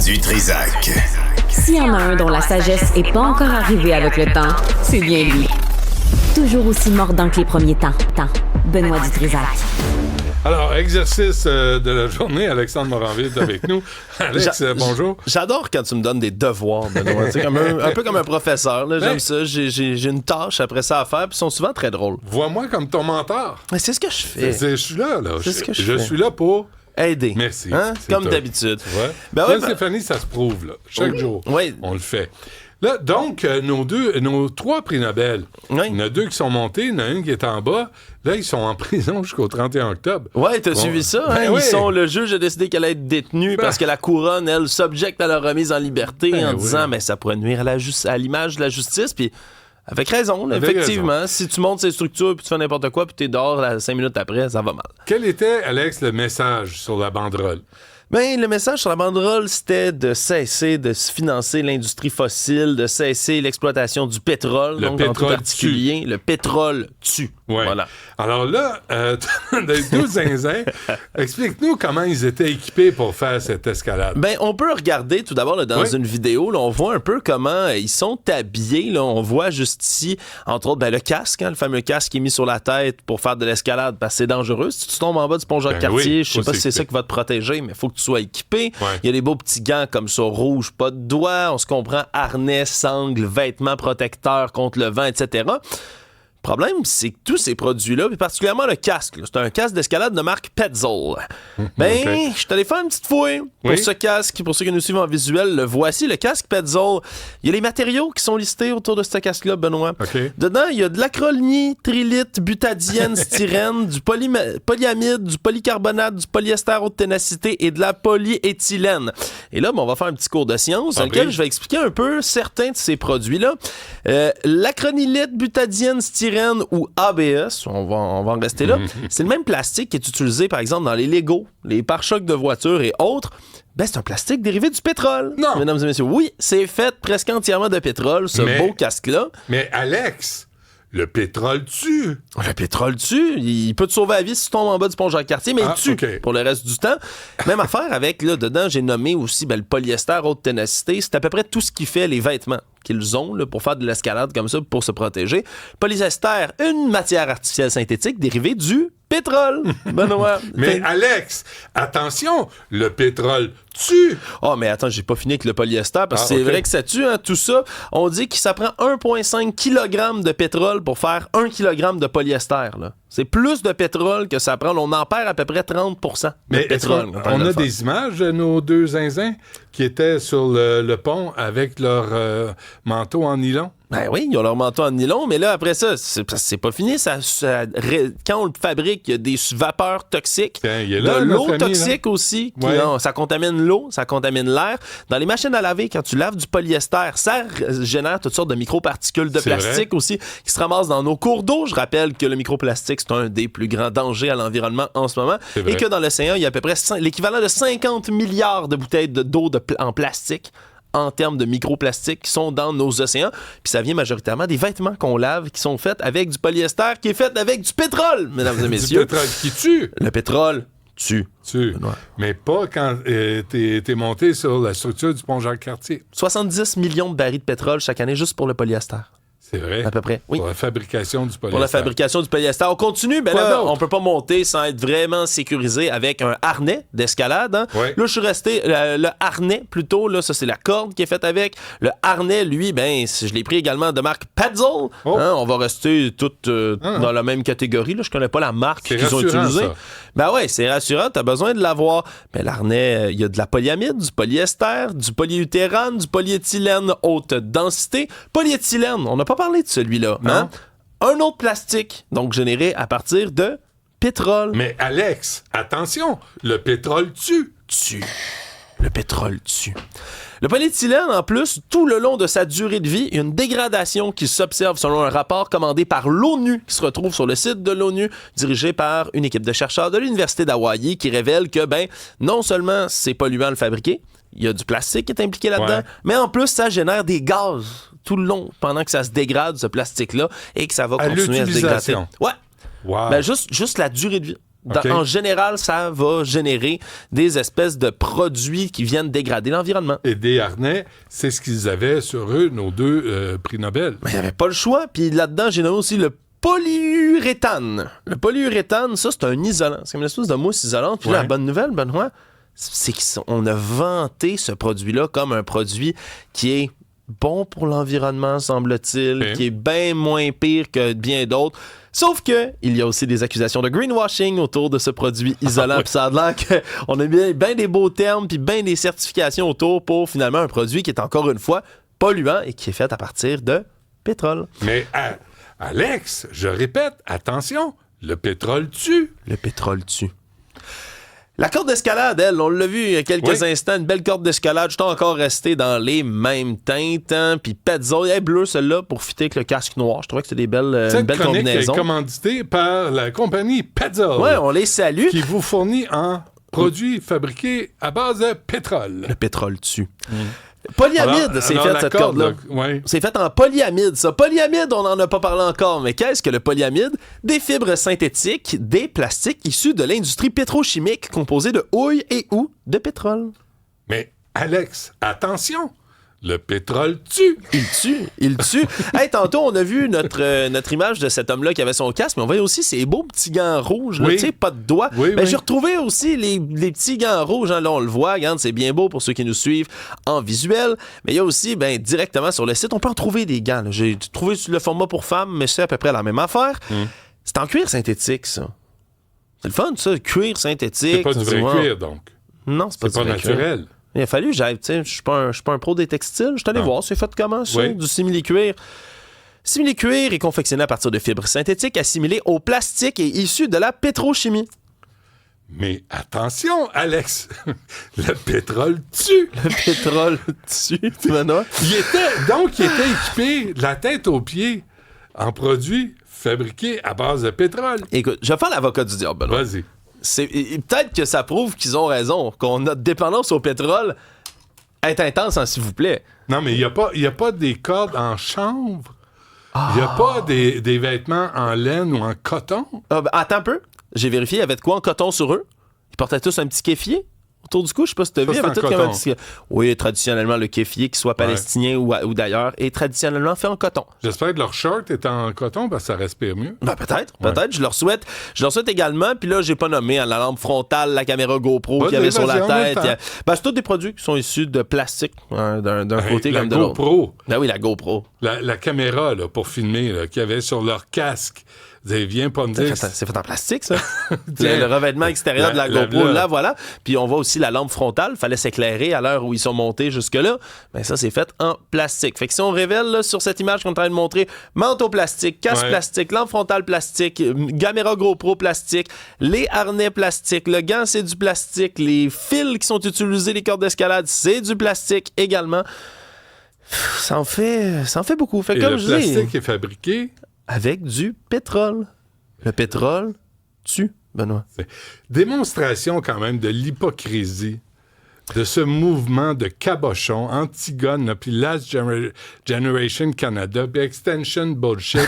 du Trizac. S'il y en a un dont la sagesse n'est pas encore arrivée avec le temps, c'est bien lui. Toujours aussi mordant que les premiers temps. Benoît Dutrisac. Alors, exercice de la journée, Alexandre Moranville est avec nous. Alex, bonjour. J'adore quand tu me donnes des devoirs, Benoît. un peu comme un professeur. Là, j'aime ça. J'ai une tâche après ça à faire, puis ils sont souvent très drôles. Vois-moi comme ton mentor. Mais c'est ce que je fais. Je suis là. C'est ce que je suis là pour... aider. Merci. Comme d'habitude. Ouais. Ben Là, ouais, Stéphanie, ça se prouve. Là. Chaque jour, on le fait. Là, donc, nos 3 prix Nobel, il y en a 2 qui sont montés, il y en a une qui est en bas. Là, ils sont en prison jusqu'au 31 octobre. Ouais, t'as suivi ça, hein? Le juge a décidé qu'elle allait être détenue parce que la couronne, elle, s'objecte à leur remise en liberté en disant, mais ça pourrait nuire à l'image de la justice, puis avec raison, là, effectivement. Raison. Si tu montes ces structures, puis tu fais n'importe quoi, puis t'es dehors 5 minutes après, ça va mal. Quel était, Alex, le message sur la banderole? Ben, le message sur la banderole, c'était de cesser de financer l'industrie fossile, de cesser l'exploitation du pétrole. Le pétrole particulier. Le pétrole tue. Ouais. Voilà. Alors là, les 12 zinzins, explique-nous comment ils étaient équipés pour faire cette escalade. Ben, on peut regarder tout d'abord là, dans une vidéo, là, on voit un peu comment ils sont habillés. Là, on voit juste ici, entre autres, le casque, le fameux casque qui est mis sur la tête pour faire de l'escalade parce que c'est dangereux. Si tu tombes en bas du pont Jacques-Cartier, je sais pas si c'est ça qui va te protéger, mais il faut que tu sois équipé. Ouais. Il y a des beaux petits gants comme ça, rouges, pas de doigts. On se comprend, harnais, sangles, vêtements protecteurs contre le vent, etc. Le problème, c'est que tous ces produits-là, puis particulièrement le casque, là, c'est un casque d'escalade de marque Petzl. Je suis allé faire une petite fouille pour ce casque. Pour ceux qui nous suivent en visuel, le voici, le casque Petzl. Il y a les matériaux qui sont listés autour de ce casque-là, Benoît. Okay. Dedans, il y a de l'acrylamide, trilite, butadiène, styrène, du polyamide, du polycarbonate, du polyester haute ténacité et de la polyéthylène. Et là, on va faire un petit cours de science dans lequel je vais expliquer un peu certains de ces produits-là. L'acrylite, butadiène, styrène ou ABS, on va en rester là, c'est le même plastique qui est utilisé, par exemple, dans les Legos, les pare-chocs de voitures et autres. Ben, c'est un plastique dérivé du pétrole. Non! Mesdames et messieurs, oui, c'est fait presque entièrement de pétrole, ce beau casque-là. Mais Alex, le pétrole tue. Le pétrole tue. Il peut te sauver la vie si tu tombes en bas du pont Jacques-Cartier, mais il tue pour le reste du temps. Même affaire avec, là, dedans, j'ai nommé aussi le polyester haute ténacité. C'est à peu près tout ce qui fait les vêtements qu'ils ont là, pour faire de l'escalade comme ça, pour se protéger. Polyester, une matière artificielle synthétique dérivée du pétrole. Benoît. Mais Alex, attention, le pétrole tue. Oh, mais attends, j'ai pas fini avec le polyester, parce que c'est vrai que ça tue, hein, tout ça. On dit que ça prend 1,5 kg de pétrole pour faire 1 kg de polyester, là. C'est plus de pétrole que ça prend. On en perd à peu près 30% de pétrole. On a des images de nos 2 zinzins qui étaient sur le pont avec leur manteau en nylon? Ben oui, ils ont leur manteau en nylon, mais là, après ça, c'est pas fini. Quand on le fabrique, il y a des vapeurs toxiques. Tiens, il est là, l'eau toxique aussi. Ça contamine l'eau, ça contamine l'air. Dans les machines à laver, quand tu laves du polyester, ça génère toutes sortes de microparticules de plastique aussi qui se ramassent dans nos cours d'eau. Je rappelle que le microplastique, c'est un des plus grands dangers à l'environnement en ce moment. Et que dans l'océan, il y a à peu près l'équivalent de 50 milliards de bouteilles d'eau en plastique en termes de microplastiques qui sont dans nos océans. Puis ça vient majoritairement des vêtements qu'on lave qui sont faits avec du polyester qui est fait avec du pétrole, mesdames et messieurs. Du pétrole qui tue. Le pétrole tue. Mais pas quand t'es monté sur la structure du pont Jacques-Cartier. 70 millions de barils de pétrole chaque année juste pour le polyester. C'est vrai. À peu près, oui. Pour la fabrication du polyester. Pour la fabrication du polyester. On continue, ben là, on peut pas monter sans être vraiment sécurisé avec un harnais d'escalade. Hein? Ouais. Là, je suis resté, le harnais plutôt, là, ça c'est la corde qui est faite avec. Le harnais, lui, ben, je l'ai pris également de marque Petzl. Hein? On va rester toutes dans la même catégorie. Là. Je connais pas la marque qu'ils ont utilisée. Ben ouais, c'est rassurant, t'as besoin de l'avoir. Ben l'arnais, il y a de la polyamide, du polyester, du polyutérane, du polyéthylène haute densité. Polyéthylène, on n'a pas parlé de celui-là. Hein? Un autre plastique, donc généré à partir de pétrole. Mais Alex, attention, le pétrole tue. Le pétrole tue. Le polyéthylène, en plus, tout le long de sa durée de vie, il y a une dégradation qui s'observe selon un rapport commandé par l'ONU, qui se retrouve sur le site de l'ONU, dirigé par une équipe de chercheurs de l'Université d'Hawaï, qui révèle que, non seulement c'est polluant à le fabriquer, il y a du plastique qui est impliqué là-dedans, mais en plus, ça génère des gaz tout le long, pendant que ça se dégrade, ce plastique-là, et que ça va continuer à se dégrader. Ouais. Wow. Ben juste la durée de vie. En général, ça va générer des espèces de produits qui viennent dégrader l'environnement. Et des harnais, c'est ce qu'ils avaient sur eux, nos 2 prix Nobel. Mais il n'y avait pas le choix. Puis là-dedans, j'ai nommé aussi le polyuréthane. Le polyuréthane, ça, c'est un isolant. C'est comme une espèce de mousse isolante. Puis la bonne nouvelle, Benoît, c'est qu'on a vanté ce produit-là comme un produit qui est bon pour l'environnement, semble-t-il, qui est bien moins pire que bien d'autres. Sauf que il y a aussi des accusations de greenwashing autour de ce produit isolant. Puis ça a l'air qu'on a bien des beaux termes puis bien des certifications autour pour finalement un produit qui est encore une fois polluant et qui est fait à partir de pétrole. Mais Alex, je répète, attention, le pétrole tue. Le pétrole tue. La corde d'escalade, elle, on l'a vu il y a quelques instants, une belle corde d'escalade. Je suis encore resté dans les mêmes teintes. Hein, puis Petzl, elle est bleue celle-là pour fitter avec le casque noir. Je trouvais que c'était des belles combinaisons. Est commanditée par la compagnie Petzl. Ouais, on les salue. Qui vous fournit en produits fabriqués à base de pétrole. Le pétrole tue. Polyamide, c'est fait cette corde-là. C'est fait en polyamide, ça. Polyamide, on n'en a pas parlé encore, mais qu'est-ce que le polyamide? Des fibres synthétiques, des plastiques issus de l'industrie pétrochimique composés de houille et ou de pétrole. Mais Alex, attention! Le pétrole tue! Il tue. Hey, tantôt, on a vu notre image de cet homme-là qui avait son casque, mais on voyait aussi ses beaux petits gants rouges, tu sais, pas de doigts. J'ai retrouvé aussi les petits gants rouges, hein, là, on le voit, regarde, c'est bien beau pour ceux qui nous suivent en visuel, mais il y a aussi, directement sur le site, on peut en trouver des gants. Là. J'ai trouvé le format pour femmes, mais c'est à peu près la même affaire. C'est en cuir synthétique, ça. C'est le fun, ça, cuir synthétique. C'est pas du vrai cuir, donc. Non, c'est pas du vrai naturel. Cuir. Il a fallu que j'aille, tu sais, je suis pas un pro des textiles. Je suis allé voir, c'est fait comment, ça? Du simili-cuir. Simili-cuir est confectionné à partir de fibres synthétiques assimilées au plastique et issues de la pétrochimie. Mais attention, Alex, le pétrole tue. Le pétrole tue, Benoît. Il était équipé de la tête aux pieds en produits fabriqués à base de pétrole. Écoute, je vais faire l'avocat du diable, Benoît. Vas-y. Peut-être que ça prouve qu'ils ont raison, qu'on notre dépendance au pétrole est intense, hein, s'il vous plaît. Non, mais il n'y a pas des cordes en chanvre. Il n'y a pas des vêtements en laine ou en coton. Attends un peu. J'ai vérifié, il y avait de quoi en coton sur eux. Ils portaient tous un petit kéfier autour du cou. Je sais pas si tu as vu. Il y avait tout comme un petit... Oui, traditionnellement, le kéfier, qu'il soit palestinien ou d'ailleurs, est traditionnellement fait en coton. J'espère que leur shirt est en coton parce que ça respire mieux. Peut-être. Je leur souhaite également. Puis là, j'ai pas nommé la lampe frontale, la caméra GoPro qu'il y avait sur la tête. C'est tous des produits qui sont issus de plastique, d'un côté comme de l'autre. La GoPro. Oui, la GoPro. La caméra là, pour filmer qu'il y avait sur leur casque. Viens pas me dire. C'est fait en plastique, ça. le revêtement extérieur de la GoPro, là, voilà. Puis on voit aussi la lampe frontale. Fallait s'éclairer à l'heure où ils sont montés jusque-là. Mais ça, c'est fait en plastique. Fait que si on révèle là, sur cette image qu'on est en train de montrer, manteau plastique, casque plastique, lampe frontale plastique, caméra GoPro plastique, les harnais plastiques, le gant, c'est du plastique, les fils qui sont utilisés, les cordes d'escalade, c'est du plastique également. Ça en fait beaucoup. Fait et comme le plastique est fabriqué avec du pétrole. Le pétrole tue, Benoît. Démonstration quand même de l'hypocrisie de ce mouvement de cabochon, Antigone, puis Last Generation Canada, puis Extension Bullshit.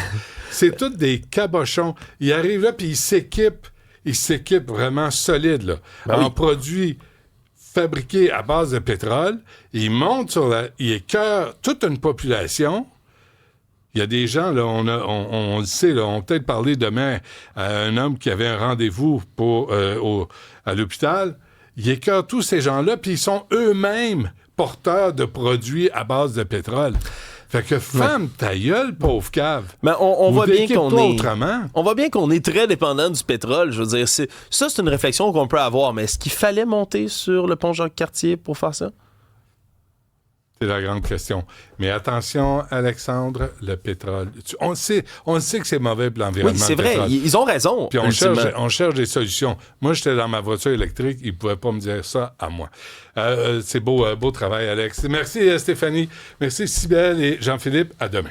C'est tous des cabochons. Ils arrivent là, puis ils s'équipent vraiment solide, là, en produits fabriqués à base de pétrole. Ils montent ils écœurent toute une population. Il y a des gens, là, on le sait, là, on va peut-être parler demain à un homme qui avait un rendez-vous à l'hôpital. Il écœure tous ces gens-là, puis ils sont eux-mêmes porteurs de produits à base de pétrole. Fait que femme ta gueule, pauvre cave. Mais on voit bien on voit bien qu'on est très dépendant du pétrole. Je veux dire, c'est une réflexion qu'on peut avoir. Mais est-ce qu'il fallait monter sur le pont Jacques-Cartier pour faire ça? C'est la grande question. Mais attention, Alexandre, le pétrole. On sait que c'est mauvais pour l'environnement. Oui, c'est vrai. Ils ont raison. Puis on cherche des solutions. Moi, j'étais dans ma voiture électrique. Ils ne pouvaient pas me dire ça à moi. C'est beau travail, Alex. Merci, Stéphanie. Merci, Cybèle et Jean-Philippe. À demain.